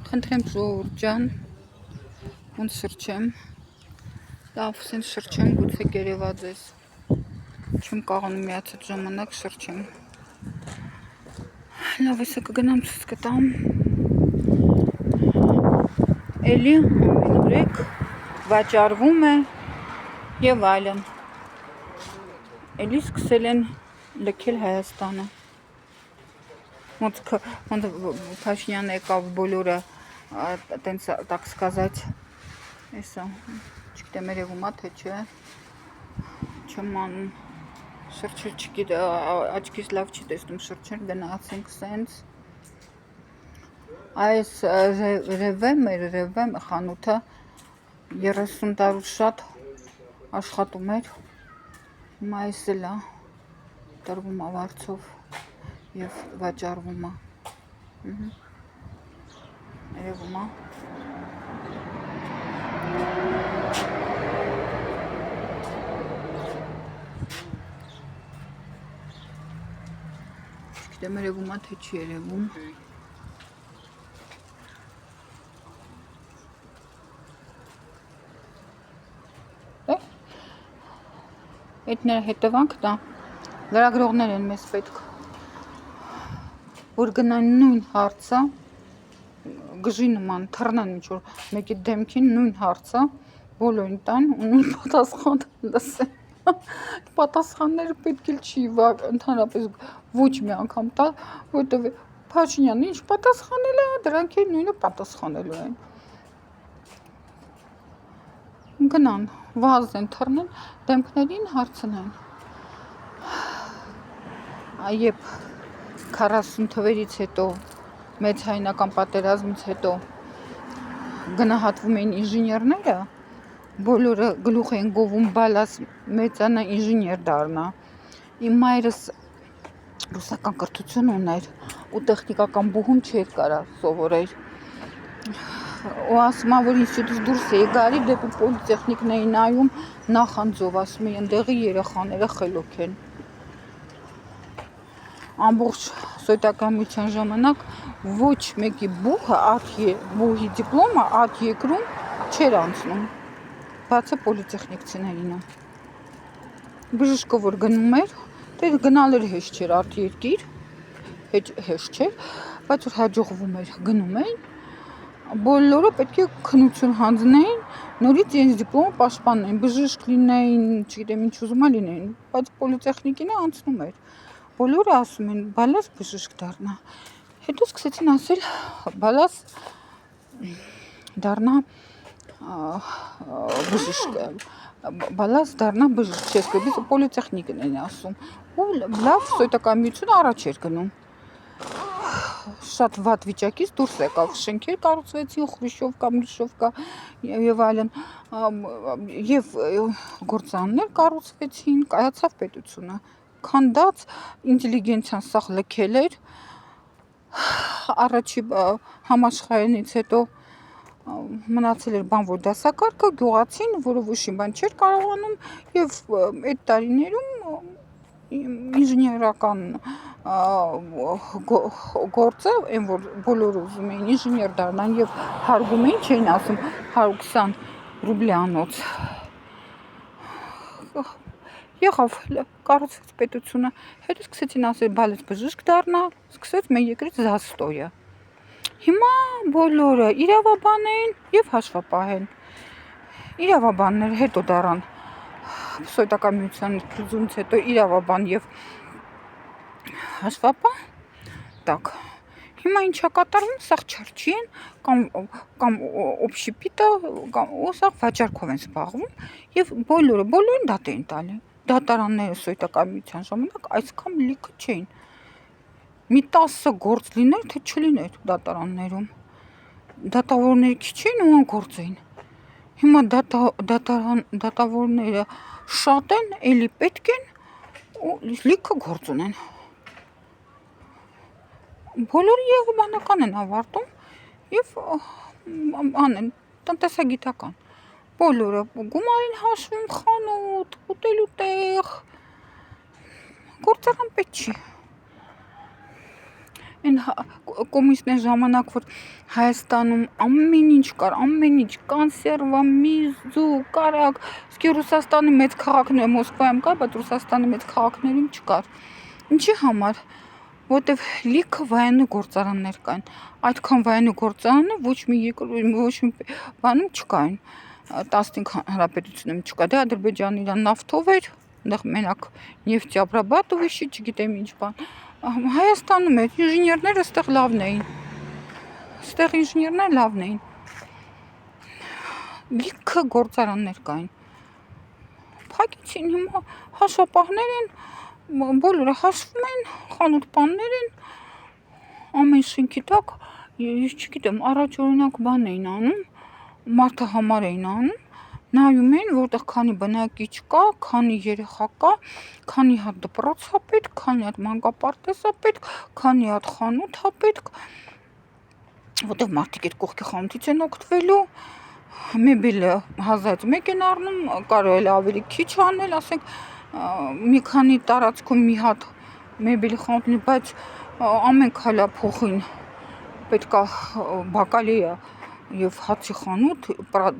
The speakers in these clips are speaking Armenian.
Խնդրեմ ժողովուրդ ջան, ոնց շրջեմ, լավ սենց շրջեմ, գուցե կերևա ձեզ, չեմ կարողանում միացած ժամանակ շրջեմ, լավ էսա կգնամ ցույց կտամ, էլի ամենուրեք վաճառվում է եւ այլն, էլի սկսել են լքել Հայաստանը, ոնց Փաշինյանը եկավ բոլորը տենց так сказать, էսա, չգիտեմ երևում է թե չէ, չեմ անում, շրջել չգիտեմ, աչքիս լավ չի տեսնում շրջել, գնացինք սենց, այս Ռևեմ խանութը 30 տարուց շատ աշխատում էր, հիմա այս էլ է, տրվում է վարձով և վաճառվում է, երևում է, չգիտեմ երևում է թե չի երևում, այդ նրա հետևանքն է, լրագրողներ են մեզ պետք, որ գնան նույն հարցը, գժի նման թռնան ինչ-որ մեկի դեմքին նույն հարցը, բոլորին տան ու նույն պատասխան լսեն, պատասխանները պետք էլ չի ընդհանրապես ոչ մի անգամ տալ, որտև Փաշինյանը ինչ պատասխանել է, դրանք էլ նույնը պատասխանելու են, գնան, վազեն, թռնեն, դեմքներին հարցնեն, երբ 40 թվերից հետո, մեծ հայնական պատերազմից հետո գնահատվում էին ինժեներները, բոլորը գլուխ էին գովում բալաս մեծանա ինժեներ դառնա, իմ մայրս ռուսական կրթություն ուներ ու տեխնիկական բուհում չէր կարա սովորեր, ու ասում է, որ ինստիտուտից դուրս էի գալի, դեպի պոլիտեխնիկն էի նայում, նախանձով, ասում էի, ընդեղի երեխաները խելոք են, ամբողջ սովետական միության ժամանակ ոչ մեկի բուհի դիպլոմը ատ երկրում չէր անցնում, բացը պոլիտեխնիկցիներինը, բժիշկը որ գնում էր, դե գնալ էր հեշտ չէր ատ երկիր, հեշտ չէր, բայց որ հաջողվում էր գնում էին, բոլորը պետք է քնություն հանձնեին, նորից իրենց դիպլոմը պաշտպանեին, բժիշկ լինեին, չգիտեմ ինչ ուզում լինեին, բայց պոլիտեխնիկին անցնում էր, բոլորը ասում են, բալաս բժիշկ դառնա, հետո սկսեցին ասել, բալաս դառնա բժիշկ, չեսկրբից պոլիտեխնիկն են ասում, ու լավ սովետական միությունը առաջ էր գնում, շատ վատ վիճակից դուրս եկավ, շենքեր կառուցվեցին, Խրուշչովկա եւ այլն, եւ գործարաններ կառուցվեցին, կայացավ պետությունը, քանդած ինտելիգենցիան սաղ լքել էր, առաջի համաշխարհայինից հետո մնացել էր բանվոր դասակարգը, գյուղացին, որը ոչ մի բան չէր կարողանում եւ այդ տարիներում ինժեներական գործը, այն որ բոլորը ուզում էին ինժեներ դառնան եւ հարգում էին, չէին ասում 120 ռուբլի անոց, եղավ, կառուցվեց պետությունը, հետո սկսեցին ասել բալաս բժիշկ դառնա, սկսեց մեր երկրից զաստոյը, հիմա բոլորը իրավաբան էին եւ հաշվապահ են, իրավաբանները հետո դառան սովետական միության փլուզումից հետո իրավաբան եւ հաշվապահ, так, հիմա ինչա կատարվում, սաղ չարչի են, կամ օբշիպիտը, ու սաղ վաճառքով են զբաղվում եւ բոլորին դատ էին տալի, դատարանները սովետական միության ժամանակ այսքան լիքը չէին, մի 10 գործ լիներ, թե չլիներ դատարաններում, դատավորները քիչ էին ու անգործ էին, հիմա դատավորները շատ են, էլի պետք են ու լիքը գործ ունեն, բոլորը եղբանական են ավարտում եւ անեն տնտեսագիտական, բոլորը գումար են հաշվում, խանութ, ուտելու տեղ, գործարան պետք չի, Այն կոմունիստների ժամանակ որ Հայաստանում ամեն ինչ կար, ամեն ինչ, կոնսերվա, միզու, կարակ, իսկ Ռուսաստանի մեծ քաղաքները Մոսկվայում կար, բայց Ռուսաստանի մեծ քաղաքներում չկար։ Ինչի համար։ Որտեվ լիքը վայնու գործարաններ կային։ Այդքան վայնու գործարանը ոչ մի բանում չկային։ 15 հանրապետությունում չկա։ Դե Ադրբեջանը իր նավթով էր, այնտեղ մենակ նեֆտյաբրաբատովիշի, չգիտեմ ինչ բան։ Հայաստանում էր ինժեներները այստեղ լավն էին։ Այստեղ ինժեներները լավն էին։ Լիքը գործարաններ կային։ Փակեցին հիմա հաշվապահներ են, բոլորը հաշվում են, խանութ-պաններ են, ամեն շենքի տակ, ես չգիտեմ, առաջ օրինակ բան էին անում, մարդահամար էին անում, նայում են, որտեղ քանի բնակիչ կա, քանի երեխա կա, քանի հատ դպրոց է պետք, քանի հատ մանկապարտեզ է պետք, քանի հատ խանութ է պետք, որտեղ մարդիկ այդ կողքի խանութից են օգտվելու, մեբելը 1001 են առնում, կարող է ավելի քիչ անել, ասենք մի քանի տարածքում մի հատ մեբելի խանութ ունի, բայց ամեն քայլափոխին պետք է բակալեա եւ հացի խանութ,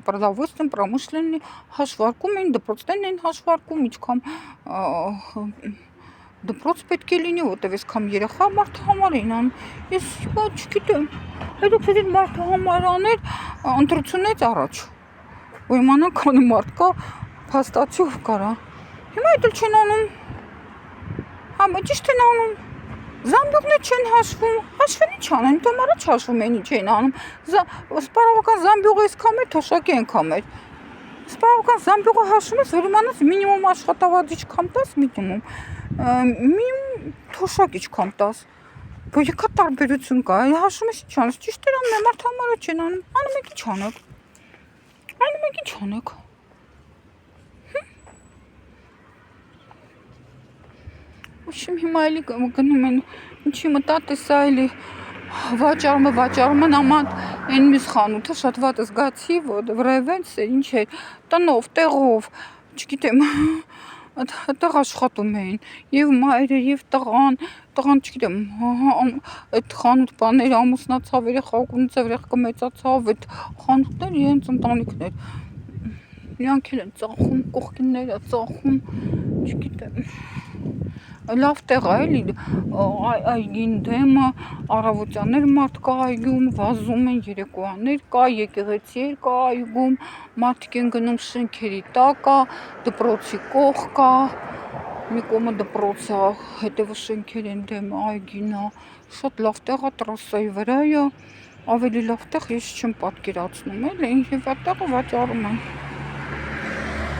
продовольственный, промышленный հաշվարկում են, դպրոցներն են հաշվարկում, ինչքան դպրոց պետք է լինի, որտեվ այսքան երեխա մարդահամար էին անում։ Ես չգիտեմ, հետո պետք է մարդահամար աներ ընտրությունից առաջ, որ իմանան քանի մարդ կա, փաստացիով կարա։ Հիմա էլ չեն անում։ Հա, ճիշտ են անում։ Զամբյուղներ չեն հաշվում, հաշվեն ինչ անեն, դեմ առաջ հաշվում են ինչ են անում, սպառողական զամբյուղը իսկամ էր, թոշակի ենքամ էր, սպառողական զամբյուղը հաշվում ես, որ իմանաս մինիմում աշխատավարձ իչքամ տաս, մինիմում թոշակ իչքամ տաս, որ եկա տարբերություն կա, հաշվում ես ինչ անես, ճիշտ էր անում, մարդահամարը չեն անում, անում եք ինչ անեք, Uşum հիմա էլի գնում են, ինչի մտածես էլի վաճառում են, աման այն մյուս խանութը շատ վատ զգացի, որ վրևենց ինչ է, տնով, տեղով, չգիտեմ, այդտեղ աշխատում էին, եւ մայրը, եւ տղան, չգիտեմ, այդ խանութ բաները ամուսնացավ, երեխա ունեցավ, երեխա մեծացավ, այդ խանութները իրենց ընտանիքներ, իրանք էլ են ծախում, կողքինները ծախում, չգիտեմ, լավ տեղ է էլի, այգին դեմը, առավոտյաններ մարդ կա այգում, վազում են, երեկոյաններ կա, եկեղեցիեր կա այգում, մարդիկ են գնում շենքերի տակ կա, դպրոցի կող կա, մի կողմը դպրոց է, հետևը շենքեր են դեմը այգին է, շատ լավ տեղ է, տրասայի վրա է, ավելի լավ տեղ ես չեմ պատկերացնում, էլի, եւ այդտեղը վաճառում են։